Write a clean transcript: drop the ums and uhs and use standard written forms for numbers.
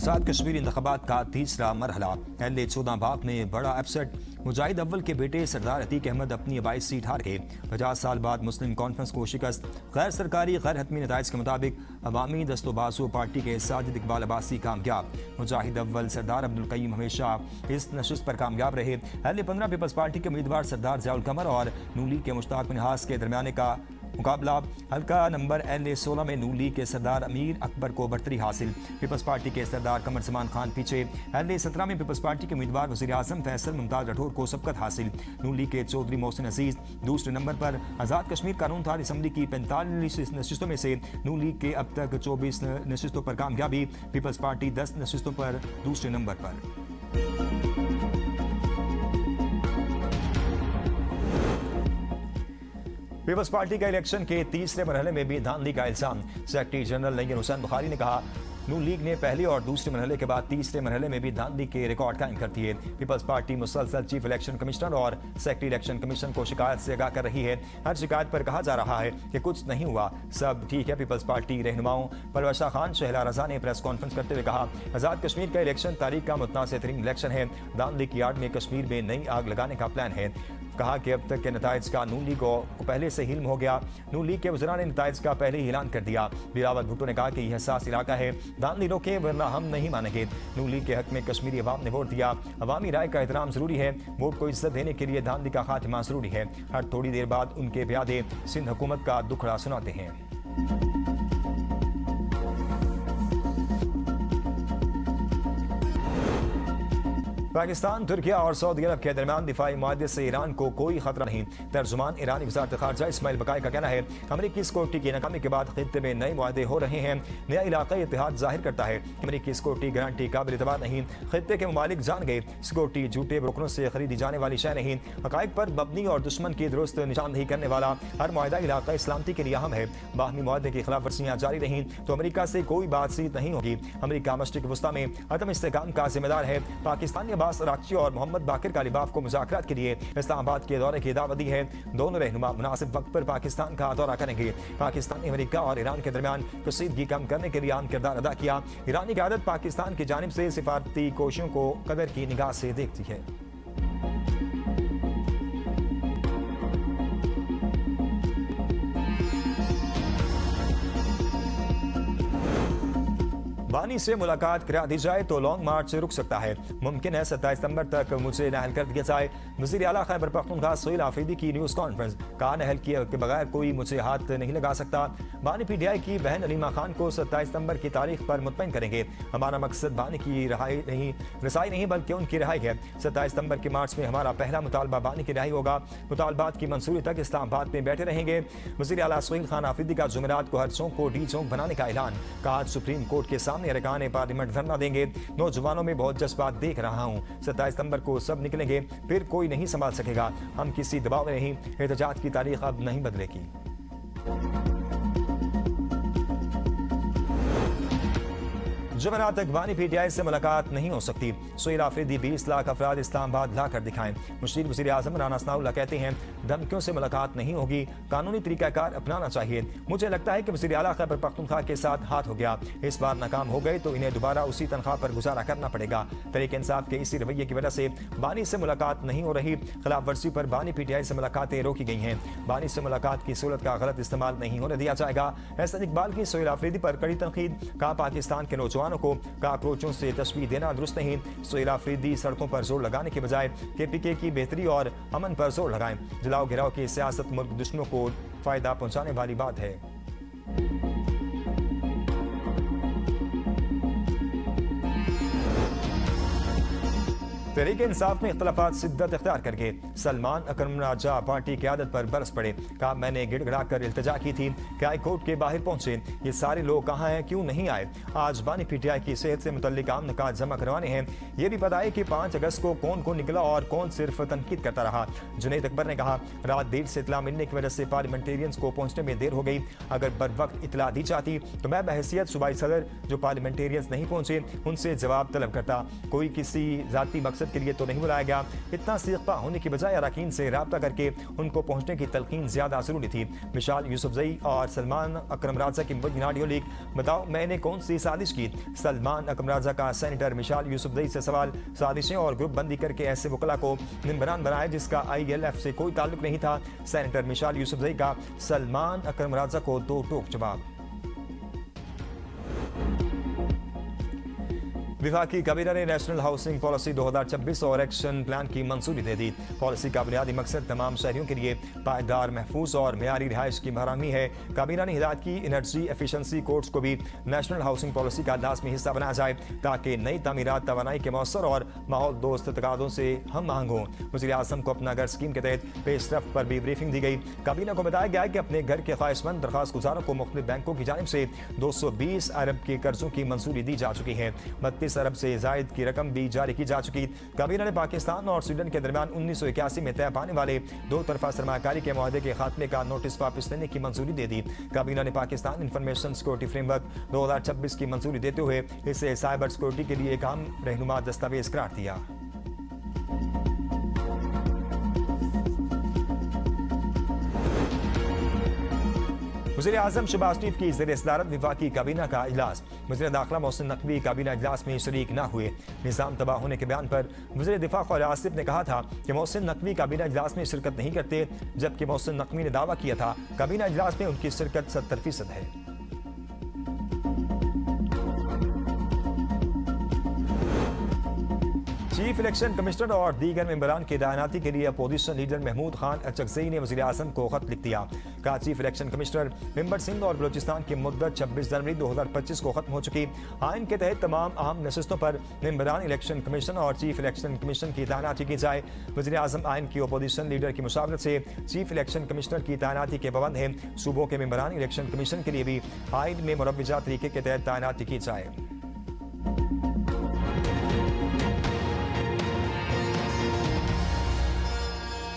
आज़ाद कश्मीर इंतखाबात का तीसरा मरहला। LA 14 बाग में बड़ा अपसेट। मुजाहिद अव्वल के बेटे सरदार अतीक अहमद अपनी 22 सीट हार के 50 साल बाद मुस्लिम कॉन्फ्रेंस को शिकस्त। गैर सरकारी गैर हतमी नताइज के मुताबिक अवामी दस्तोबाजू पार्टी के साजिद इकबाल अब्बासी कामयाब। मुजाहिद अव्वल सरदार अब्दुल कय्यूम हमेशा इस नशिस्त पर कामयाब रहे। LA 15 पीपल्स पार्टी के उम्मीदवार सरदार ज़ियाउल कमर और नून लीग के मुश्ताक मिन्हास के दरमियान का मुकाबला। हल्का नंबर LA 16 में नून लीग के सरदार अमीर अकबर को बरतरी हासिल। पीपल्स पार्टी के सरदार कमर समान खान पीछे। LA 17 में पीपल्स पार्टी के उम्मीदवार वज़ीर आज़म फैसल मुमताज़ राठौर को सबकत हासिल। नून लीग के चौधरी मोहसिन अजीज दूसरे नंबर पर। आज़ाद कश्मीर कानून थार असम्बली की 45 नशिस्तों में से नून लीग के अब तक 24 नशिस्तों पर कामयाबी। पीपल्स पार्टी 10 नशिस्तों पर दूसरे नंबर पर। पीपल्स पार्टी का इलेक्शन के तीसरे मरहले में भी धांधली का इल्जाम। Secretary general Nahyan Hussain Bukhari ने कहा, नून लीग ने पहले और दूसरे मरहले के बाद तीसरे मरहले में भी धांधली के रिकॉर्ड कायम कर दिए। पीपल्स पार्टी मुसलसल चीफ इलेक्शन कमिश्नर और सेक्रेटरी इलेक्शन कमीशन को शिकायत से आगाह कर रही है। हर शिकायत पर कहा जा रहा है कि कुछ नहीं हुआ, सब ठीक है। पीपल्स पार्टी रहनुमाओं परवशा खान शहला रजा ने प्रेस कॉन्फ्रेंस करते हुए कहा, आज़ाद कश्मीर का इलेक्शन तारीख का मुतनाज़ तरीन इलेक्शन है। धांधली की आड़ में कश्मीर में नई आग लगाने का प्लान है। कहा कि अब तक के नताइज का नून लीग को पहले से इल्म हो गया। नून लीग के वज़रा ने नताइज का पहले ही ऐलान कर दिया। बिलावल भुट्टो ने कहा कि यह हसास इलाका है, धांधली रोके वरना हम नहीं मानेंगे। नून लीग के हक में कश्मीरी अवाम ने वोट दिया। अवामी राय का एहतराम जरूरी है। वोट को इज्जत देने के लिए धांधली का खात्मा जरूरी है। हर थोड़ी देर बाद उनके प्यादे सिंध हुकूमत का दुखड़ा सुनाते हैं। पाकिस्तान, तुर्किया और सऊदी अरब के दरमियान दिफाई मुआहदे से ईरान को कोई खतरा नहीं। तर्जुमान ईरानी वज़ारत ख़ारजा इस्माइल बकाई का कहना है, अमरीकी सिक्योरिटी की नाकामी के बाद खित्ते में नए मुआहदे हो रहे हैं। नया इलाक़ाई इत्तेहाद जाहिर करता है अमरीकी सिक्योरिटी गारंटी काबिल एतबार नहीं। खित्ते के ममालिक जान गए सिक्योरिटी झूठे ब्रोकरों से खरीदी जाने वाली शय नहीं। हक़ाइक़ पर मबनी और दुश्मन की दुरुस्त निशानदही करने वाला हर मुआहदा इलाक़ाई सलामती के लिए अहम है। बाहमी मुआहदे की खिलाफ वर्जियाँ जारी रहीं तो अमरीका से कोई बातचीत नहीं होगी। अमरीका मशरिक़ वस्ता में अदम इस्तेहकाम का जिम्मेदार है। पाकिस्तान ने अब्बास अराग़ची और मोहम्मद बाकिर कालिबाफ को मुज़ाकरात के लिए इस्लामाबाद के दौरे की दावत दी है। दोनों रहनुमा मुनासिब वक्त पर पाकिस्तान का दौरा करेंगे। पाकिस्तान ने अमेरिका और ईरान के दरमियान कशीदगी कम करने के लिए अहम किरदार अदा किया। ईरानी क़यादत पाकिस्तान की जानिब से सिफारती कोशिशों को कदर की निगाह से देखती है। बानी से मुलाकात करा दी जाए तो लॉन्ग मार्च रुक सकता है। मुमकिन है 27 सितंबर तक मुझे नहल कर दिया जाए। वज़ीर आला खैबर पख्तूनख्वा सोहेल आफरीदी की न्यूज़ कॉन्फ्रेंस। कहा, नहल किए के बगैर कोई मुझे हाथ नहीं लगा सकता। बानी PTI की बहन अलीमा खान को 27 सितंबर की तारीख पर मुतमईन करेंगे। हमारा मकसद बानी की रसाई नहीं बल्कि उनकी रिहाई है। 27 सितंबर के मार्च में हमारा पहला मुतालबा बानी की रिहाई होगा। मुतालबात की मंजूरी तक इस्लामाबाद में बैठे रहेंगे। वज़ीर आला सोहेल खान आफरीदी का जुमेरात को हर चौक को डी चौक बनाने का ऐलान। कहा, सुप्रीम कोर्ट के सामने अरकान पार्लियामेंट धरना देंगे। नौजवानों में बहुत जज्बात देख रहा हूँ। 27 सितंबर को सब निकलेंगे, फिर कोई नहीं संभाल सकेगा। हम किसी दबाव में नहीं। एहतजाज की तारीख अब नहीं बदलेगी। जुमेरात तक बानी PTI से मुलाकात नहीं हो सकती। सोहेल आफरीदी 20 लाख अफराद इस्लामाबाद ला कर दिखाएं। मुशीर वज़ीर आज़म राना सनाउल्लाह कहते हैं, धमकियों से मुलाकात नहीं होगी, कानूनी तरीकाकार अपनाना चाहिए। मुझे लगता है कि वज़ीर आला खैबर पख्तूनख्वा के साथ हाथ हो गया। इस बार नाकाम हो गए तो इन्हें दोबारा उसी तनख्वाह पर गुजारा करना पड़ेगा। तहरीक इंसाफ के इसी रवैये की वजह से बानी से मुलाकात नहीं हो रही। खिलाफ वर्जी पर बानी PTI से मुलाकातें रोकी गई हैं। बानी से मुलाकात की सूरत का गलत इस्तेमाल नहीं होने दिया जाएगा। एहसन इकबाल की सोहेल आफरीदी पर कड़ी तनकीद। कहा, पाकिस्तान के नौजवानों को काकरोचों से तशबीह देना दुरुस्त नहीं। सोहेल आफरीदी सड़कों पर जोर लगाने के बजाय KPK की बेहतरी और अमन पर जोर लगाएं। जलाओ गिराओ की सियासत मुल्क दुश्मनों को फायदा पहुंचाने वाली बात है। तहरीक इंसाफ में इख्तलाफात शिद्दत इख्तियार करके सलमान अकरम राजा पार्टी की आदत पर बरस पड़े। कहा, मैंने गिड़गड़ा कर इल्तिजा की थी कि हाई कोर्ट के बाहर पहुंचे। ये सारे लोग कहाँ हैं, क्यों नहीं आए? आज बानी PTI की सेहत से मुतल्लिक आम निकात जमा करवाने हैं। ये भी पता है कि 5 अगस्त को कौन कौन निकला और कौन सिर्फ तनकीद करता रहा। जुनैद अकबर ने कहा, रात देर से इतला मिलने की वजह से पार्लियामेंटेरियंस को पहुंचने में देर हो गई। अगर बर वक्त इतला दी जाती तो मैं बहैसियत सूबाई सदर जो पार्लियामेंटेरियंस नहीं पहुंचे उनसे जवाब तलब करता। कोई किसी जाती मकसद शिरकत के लिए तो नहीं बुलाया गया। इतना सीखपा होने की बजाय अरकान से रब्ता करके उनको पहुंचने की तलकीन ज्यादा जरूरी थी। मिशाल यूसुफजई और सलमान अकरम राजा की मुबैना ऑडियो लीक। बताओ मैंने कौन सी साजिश की? सलमान अकरम राजा का सेनेटर मिशाल यूसुफजई से सवाल। साजिशें और ग्रुप बंदी करके ऐसे वकला को मेंबरान बनाया जिसका ILF से कोई ताल्लुक नहीं था। सेनेटर मिशाल यूसुफजई का सलमान अकरम राजा को दो टोक जवाब। विफाकी काबीना ने नेशनल हाउसिंग पॉलिसी 2026 और एक्शन प्लान की मंजूरी दे दी। पॉलिसी का बुनियादी मकसद तमाम शहरियों के लिए पायदार, महफूज और मेयारी रिहाइश की महरामी है। काबीना ने हिदायत की एनर्जी एफिशिएंसी कोड्स को भी नेशनल हाउसिंग पॉलिसी का लाजमी हिस्सा बनाया जाए ताकि नई तामीरात तवानाई के मौसर और माहौल दोस्त तकादों से हम आहंग हों। वज़ीर आज़म को अपना घर स्कीम के तहत पेशरफ्त पर भी ब्रीफिंग दी गई। काबीना को बताया गया कि अपने घर के ख्वाहिशमंद दरख्वास्त गुजारों को मुख्तलिफ बैंकों की जानिब से 220 अरब के कर्जों की मंजूरी दी जा चुकी है। 32 अरब से जायद की रकम भी जारी की जा चुकी। काबीना ने पाकिस्तान और स्वीडन के दरमियान 1981 में तय पाने वाले दो तरफा सरमाकारी के मुआहदे के खात्मे का नोटिस वापस लेने की मंजूरी दे दी। काबीना ने पाकिस्तान इंफॉर्मेशन सिक्योरिटी फ्रेमवर्क 2026 की मंजूरी देते हुए इसे साइबर सिक्योरिटी के लिए एक अहम रहनुमा दस्तावेज करार दिया। वज़ीर आज़म शहबाज शरीफ की ज़ेर सदारत वफाकी काबीना का इजलास। वज़ीर दाखिला मोहसिन नकवी काबीना इजलास में शरीक न हुए। निज़ाम तबाह होने के बयान पर वज़ीर दिफा ख्वाजा आसिफ ने कहा था कि मोहसिन नकवी काबीना इजलास में शिरकत नहीं करते, जबकि मोहसिन नकवी ने दावा किया था काबीना इजलास में उनकी शिरकत 70% है। चीफ इलेक्शन कमिश्नर और दीगर मेंबरान की तैनाती के लिए अपोजिशन लीडर महमूद खान अचकज़ई ने वज़ीर आज़म को खत लिख दिया। कहा chief election commissioner member Sindh और बलूचिस्तान की मुद्दत 26 जनवरी 2025 को खत्म हो चुकी। आइन के तहत तमाम अहम नशिस्तों पर मेंबरान इलेक्शन कमीशन और चीफ इलेक्शन कमीशन की तैनाती की जाए। वज़ीर आज़म आइन की अपोजिशन लीडर की मुशावरत से चीफ इलेक्शन कमिश्नर की तैनाती के पाबंद है। सूबों के मेंबरान इलेक्शन कमीशन के लिए भी आइन में मुरव्वजा तरीके के तहत तैनाती की जाए।